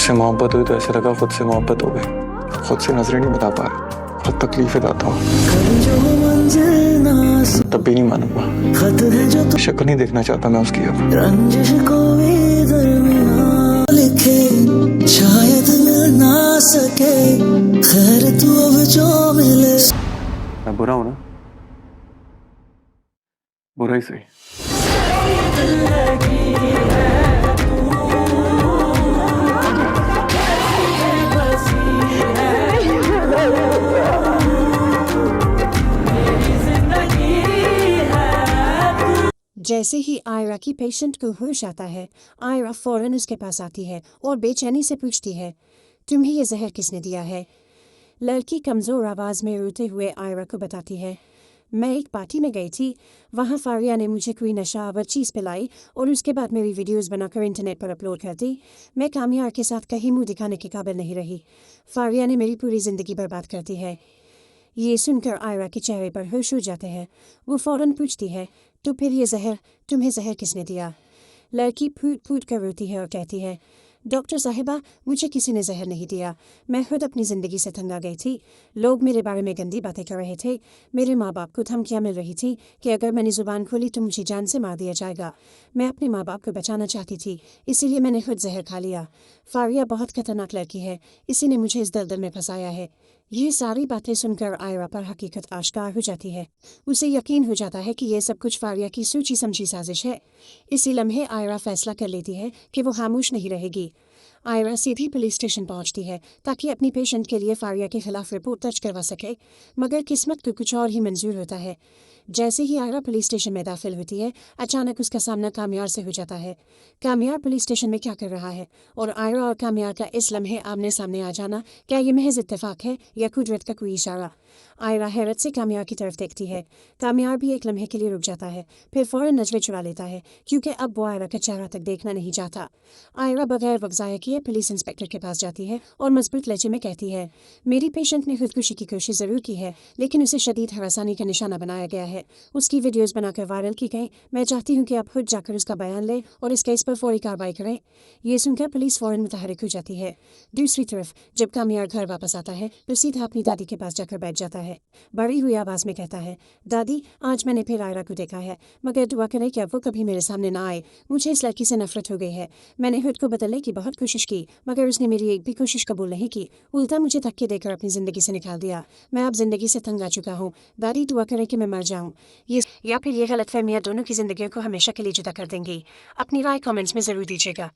उससे मोहब्बत हुई तो ऐसे लगा खुद से मोहब्बत हो गई। खुद से नजरें नहीं बता पा रहा, बहुत तकलीफें देता हूँ, तब भी नहीं मानूंगा। शक्ल नहीं देखना चाहता मैं उसकी अब। रंजिश को लिखे शायद मिल ना सके, खैर तू अब जो मिले। मैं बुरा हूं ना, बुरा ही सही। जैसे ही आयरा की पेशेंट को होश आता है, आयरा फौरन उसके पास आती है और बेचैनी से पूछती है, तुम्हें ये जहर किसने दिया है? लड़की कमज़ोर आवाज़ में रोते हुए आयरा को बताती है, मैं एक पार्टी में गई थी, वहाँ फारिया ने मुझे कोई नशावर चीज़ पिलाई और उसके बाद मेरी वीडियोस बनाकर इंटरनेट पर अपलोड कर दी। मैं कामयार के साथ कहीं मुंह दिखाने के काबिल नहीं रही। फारिया ने मेरी पूरी ज़िंदगी बर्बाद कर दी है। ये सुनकर आयरा के चेहरे पर होश उड़ जाते हैं। वो फौरन पूछती है, तो फिर ये जहर तुम्हें जहर किसने दिया? लड़की फूट फूट कर रोती है और कहती है, डॉक्टर साहिबा, मुझे किसी ने जहर नहीं दिया। मैं खुद अपनी ज़िंदगी से तंग आ गई थी। लोग मेरे बारे में गंदी बातें कर रहे थे। मेरे माँ बाप को धमकियाँ मिल रही थी कि अगर मैंने ज़ुबान खोली तो मुझे जान से मार दिया जाएगा। मैं अपने माँ बाप को बचाना चाहती थी, इसीलिए मैंने खुद जहर खा लिया। फारिया बहुत खतरनाक लड़की है, इसी ने मुझे इस दलदल में फंसाया है। ये सारी बातें सुनकर आयरा पर हकीकत आश्कार हो जाती है। उसे यकीन हो जाता है कि यह सब कुछ फारिया की सोची समझी साजिश है। इसी लम्हे आयरा फैसला कर लेती है कि वो खामोश नहीं रहेगी। आयरा सीधी पुलिस स्टेशन पहुंचती है ताकि अपनी पेशेंट के लिए फारिया के खिलाफ रिपोर्ट दर्ज करवा सके, मगर किस्मत को कुछ और ही मंजूर होता है। जैसे ही आयरा पुलिस स्टेशन में दाखिल होती है, अचानक उसका सामना कामयार से हो जाता है। कामयार पुलिस स्टेशन में क्या कर रहा है और आयरा और कामयार का इस लम्हे आमने सामने आ जाना, क्या ये महज इत्तेफाक है या कुदरत का कोई इशारा? आयरा हैरत से कामयार की तरफ देखती है। कामयार भी एक लम्हे के लिए रुक जाता है, फिर फौरन नजरें चुरा लेता है क्योंकि अब वो आयरा का चेहरा तक देखना नहीं चाहता। आयरा बगैर वक्त ज़ाया किए पुलिस इंस्पेक्टर के पास जाती है और मजबूत लहजे में कहती है, मेरी पेशेंट ने खुदकुशी की कोशिश ज़रूर की है, लेकिन उसे शदीद हरासानी का निशाना बनाया गया है। उसकी वीडियोस बनाकर वायरल की गई। मैं चाहती हूँ कि आप खुद जाकर उसका बयान लें और इस केस पर फौरी कार्रवाई करें। ये सुनकर पुलिस फौरन मुतहरिक हो जाती है। दूसरी तरफ जब कामयार घर वापस आता है तो सीधा अपनी दादी के पास जाकर बैठ जाता है। बड़ी हुई आवाज़ में कहता है, दादी, आज मैंने फिर आयरा को देखा है, मगर दुआ करें कि अब वो कभी मेरे सामने ना आए। मुझे इस लड़की से नफरत हो गई है। मैंने खुद को बदलने की बहुत कोशिश की, मगर उसने मेरी एक भी कोशिश कबूल नहीं की, उल्टा मुझे धक्के देकर अपनी ज़िंदगी से निकाल दिया। मैं अब ज़िंदगी से तंग आ चुका हूँ। दादी, दुआ करें कि मैं मर जाऊँ, ये या फिर ये गलतफहमियाँ दोनों की ज़िंदगियों को हमेशा के लिए जुदा कर देंगी। अपनी राय कमेंट्स में ज़रूर दीजिएगा।